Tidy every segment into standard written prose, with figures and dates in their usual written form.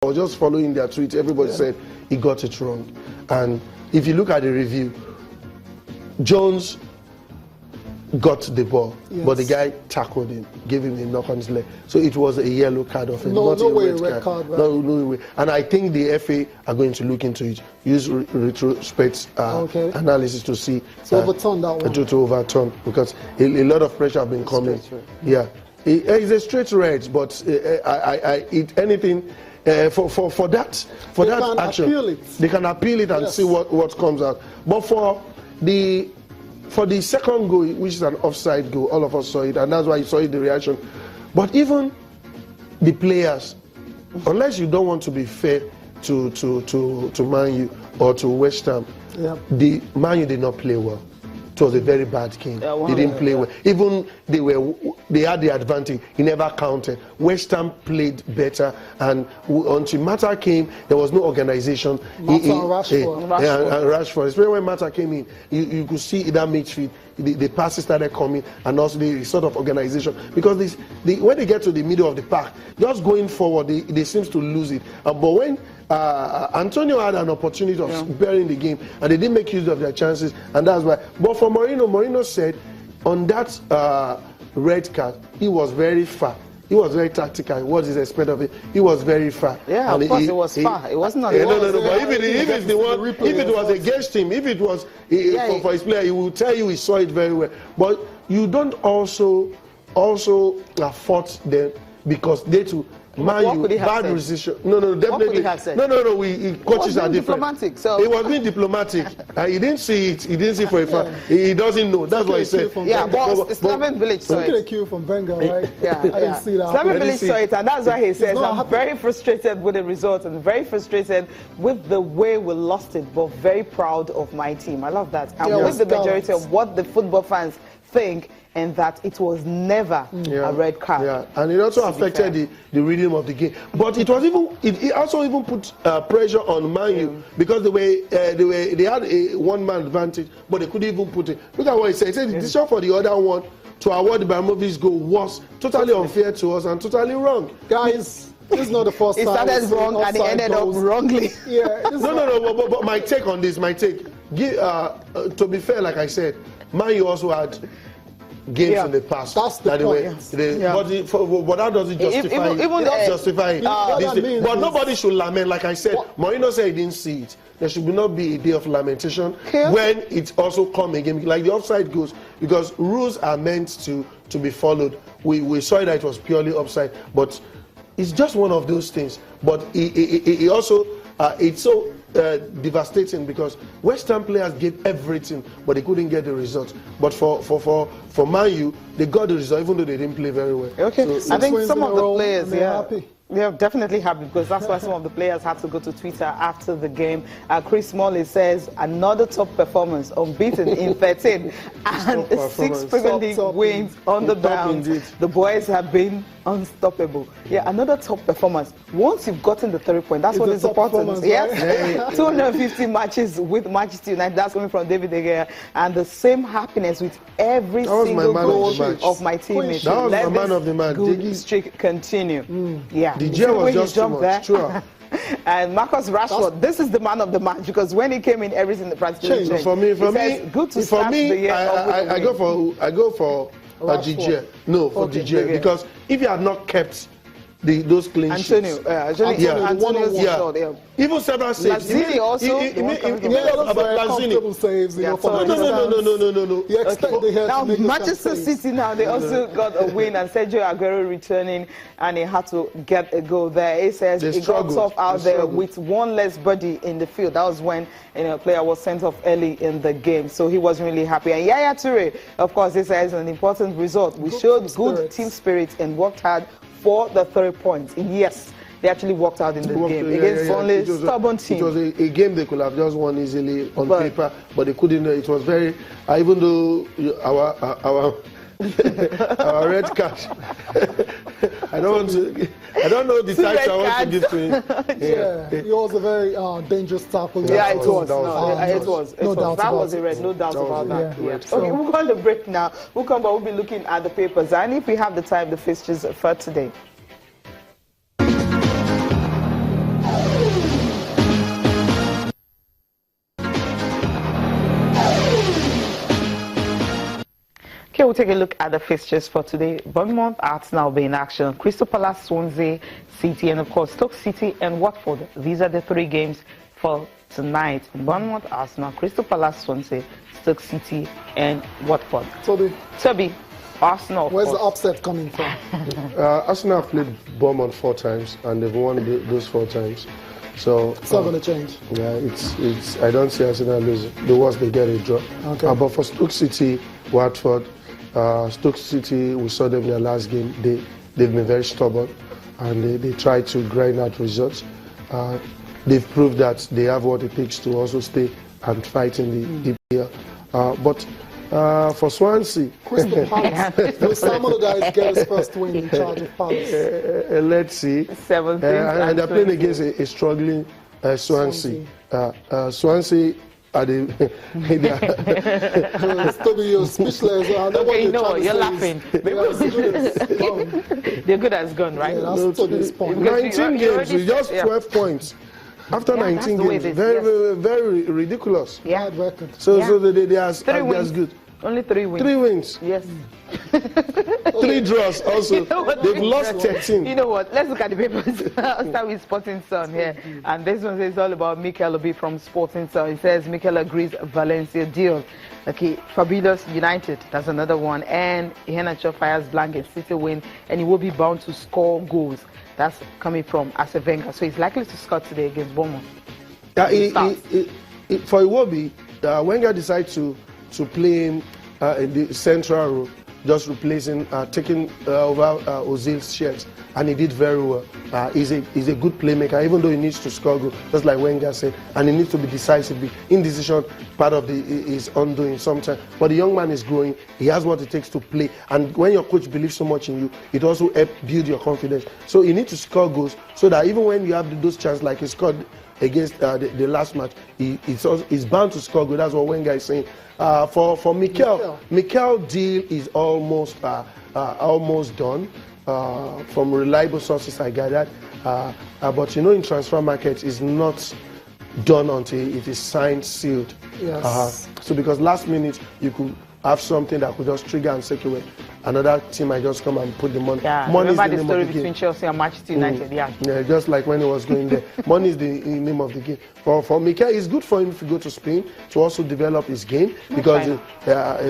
I was just following their tweets. Everybody said he got it wrong. And if you look at the review, Jones got the ball, but the guy tackled him, gave him a knock on his leg. So it was a yellow card of him, not a red card. Right? No way. And I think the FA are going to look into it, use retrospect analysis to see overturn that one. To overturn, because a lot of pressure have been coming. Yeah, it's a straight red, but anything. For that action, they can appeal it and see what comes out. But for the second goal, which is an offside goal, all of us saw it, and that's why you saw the reaction. But even the players, unless you don't want to be fair to Man U or to West Ham, the Man U did not play well. It was a very bad game. They didn't play well. Even they had the advantage. He never counted. West Ham played better, and until Mata came, there was no organization. Rashford. Especially when Mata came in, you could see that midfield. The passes started coming, and also the sort of organization. Because when they get to the middle of the park, just going forward, they seem to lose it. But when Antonio had an opportunity of bearing the game, and they didn't make use of their chances, and that's why. But for Mourinho said on that red card, he was very far. He was very tactical. What is expected of him? He was very far. Yeah, and of course it was far. It wasn't on the No. But if it was against him, if it was for his player, he will tell you he saw it very well. But you don't also fault them because they too. Man, bad decision. No, definitely. Coaches are different. Diplomatic, so. He was being diplomatic. He didn't see it. He didn't see it for a fact. He doesn't know. That's what he said. Yeah, but Slaven Village saw it. Look at the cue from Wenger, right? Yeah. I didn't see that. Slaven Village saw it, and that's why he says, I'm very frustrated with the result and very frustrated with the way we lost it, but very proud of my team. I love that. And with the majority of what the football fans think, and that it was never a red card. Yeah, and it also affected the rhythm of the game. But it also even put pressure on Man U because they had a one-man advantage, but they couldn't even put it. Look at what he said. He said the decision for the other one to award the Ibrahimovic's goal was totally unfair to us and totally wrong. Guys, this is not the first time. It started wrong and it ended up wrongly. Yeah. No. But my take on this, to be fair, like I said, Man U also had games in the past. That's the point. But that doesn't justify it. But nobody should lament. Like I said, Mourinho said he didn't see it. There should not be a day of lamentation when it also comes again, like the offside goes, because rules are meant to be followed. We saw that it was purely offside, but it's just one of those things. But it also it's so devastating because West Ham players gave everything, but they couldn't get the result. But for Man U, they got the result even though they didn't play very well. Okay, so I think some of the players, happy. They're definitely happy because that's why some of the players had to go to Twitter after the game. Chris Smalley says another top performance, unbeaten in 13 and 6 Premier League wins on the bounce. The boys have been unstoppable. Yeah, another top performance. Once you've gotten the 3 points, that's what is important. Yes, 250 matches with Manchester United. That's coming from David De Gea, and the same happiness with every single goal of my teammates. That was the man of the match. Good streak continue. Yeah. The Gea was just too much. True. And Marcus Rashford, this is the man of the match because when he came in, everything the practice changed. For me, good to start the year. I go for Gea. No, for Gea because if you had not kept those clean sheets. Antonio. Even several saves. Lanzini also. No. You expect the now Manchester City now they also got a win and Sergio Aguero returning and he had to get a goal there. He says he got off out there with one less body in the field. That was when a player was sent off early in the game, so he was really happy. And Yaya Toure, of course, this is an important result. We showed good team spirit and worked hard for the 3 points. Yes, they actually worked out in the game against only stubborn team. It was a game they could have just won easily on paper, but they couldn't. It was very, even though our our red card. I don't know the types I want to give to him. It was a very dangerous tackle. Yeah, it was. That was a red, no doubt about that. Okay, we'll go on the break now. We'll come back, we'll be looking at the papers. And if we have the time, the fixtures for today. Okay, we'll take a look at the fixtures for today. Bournemouth, Arsenal will be in action. Crystal Palace, Swansea, City, and of course Stoke City and Watford. These are the 3 games for tonight. Bournemouth, Arsenal, Crystal Palace, Swansea, Stoke City, and Watford. Toby, Arsenal. Where's the upset coming from? Arsenal have played Bournemouth 4 times and they've won those 4 times. So it's not going to change. Yeah, it's. I don't see Arsenal losing. The worst they get a draw. Okay. But for Stoke City, Watford, Stoke City, we saw them in their last game. They've been very stubborn and they try to grind out results. They've proved that they have what it takes to also stay and fight in the EPL. But for Swansea, Crystal Palace, will some of the guys get his first win in charge of Palace? Let's see. 17 and they're playing against a struggling Swansea. Swansea are the. Toby, you're speechless. Okay, you know what? You're laughing. They're good as gone, right? Yeah, that's Toby's point. 19 games with just 12 points. After 19 games, very ridiculous. Yeah, record. So they are as good. Only 3 wins. 3 wins. Yes. 3 draws also. You know what, they've lost 13. You know what? Let's look at the papers. I'll start with Sporting Sun here. And this one says all about Mikel Obi from Sporting Sun. It says Mikel agrees Valencia deal. Okay, Fabulous United. That's another one. And Iheanacho fires blanket, City win. And he will be bound to score goals. That's coming from Arsene Wenger. So he's likely to score today against Bournemouth. For Iwobi, Wenger decided to play him in the central role, just replacing, taking over Ozil's shares, and he did very well. He's a good playmaker, even though he needs to score goal, just like Wenger said, and he needs to be decisive. Indecision, part of his undoing sometimes. But the young man is growing. He has what it takes to play, and when your coach believes so much in you, it also helps build your confidence. So you need to score goals so that even when you have those chances, like he scored against the last match, he's bound to score goal. That's what Wenger is saying. For Mikel deal is almost done. From reliable sources I gathered, but you know, in transfer markets, it's not done until it is signed, sealed. Yes. So because last minute you could have something that could just trigger and take away. Another team might just come and put the money. Yeah, money remember is the story between Chelsea and Manchester United? Yeah, just like when he was going there. Money is the name of the game. For Mikel, it's good for him to go to Spain to also develop his game because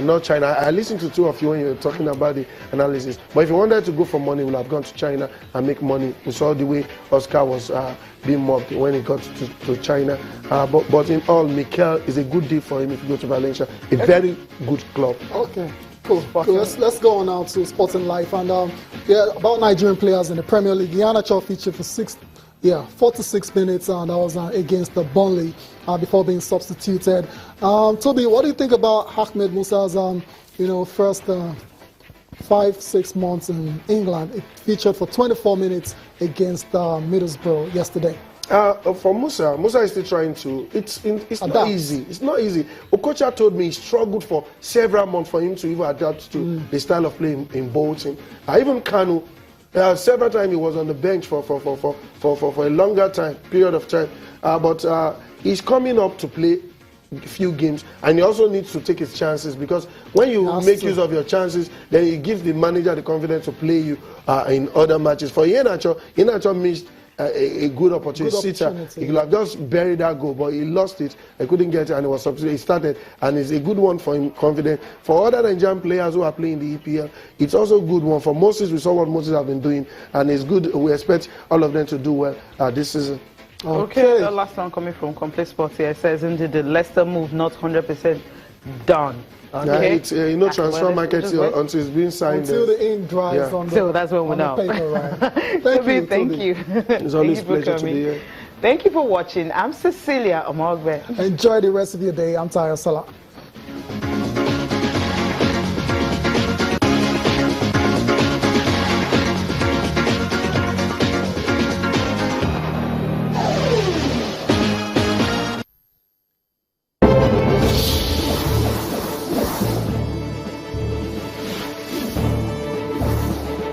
not China. I listened to 2 of you when you were talking about the analysis. But if he wanted to go for money, he would have gone to China and make money. We saw the way Oscar was being mobbed when he got to China. But in all, Mikel is a good deal for him if you go to Valencia. A very good club. Okay. Cool. Let's go on now to Sporting Life. And about Nigerian players in the Premier League. Iheanacho featured for 46 minutes, and that was against the Burnley before being substituted. Toby, what do you think about Ahmed Musa's first 5-6 months in England? It featured for 24 minutes against Middlesbrough yesterday. For Musa is still trying to. It's not easy. It's not easy. Okocha told me he struggled for several months for him to even adapt to the style of play in Bolton. Even Kanu, several times he was on the bench for a longer period of time. But he's coming up to play a few games, and he also needs to take his chances, because when you make use of your chances, then it gives the manager the confidence to play you in other matches. For Iheanacho missed a good opportunity. He could have just buried that goal, but he lost it. He couldn't get it, and it was substituted. He started, and it's a good one for him, confident. For other Nigerian players who are playing the EPL, it's also a good one. For Moses, we saw what Moses have been doing, and it's good. We expect all of them to do well this season. Okay, the last one coming from Complete Sports here says, indeed, the Leicester move not 100% done. Okay. Yeah, it's transfer market until it's being signed. Until the ink dries on the So that's when we know. Paper, right? Thank you. It's always a pleasure to be here. Thank you for watching. I'm Cecilia Omogbe. Enjoy the rest of your day. I'm Tayo Salah.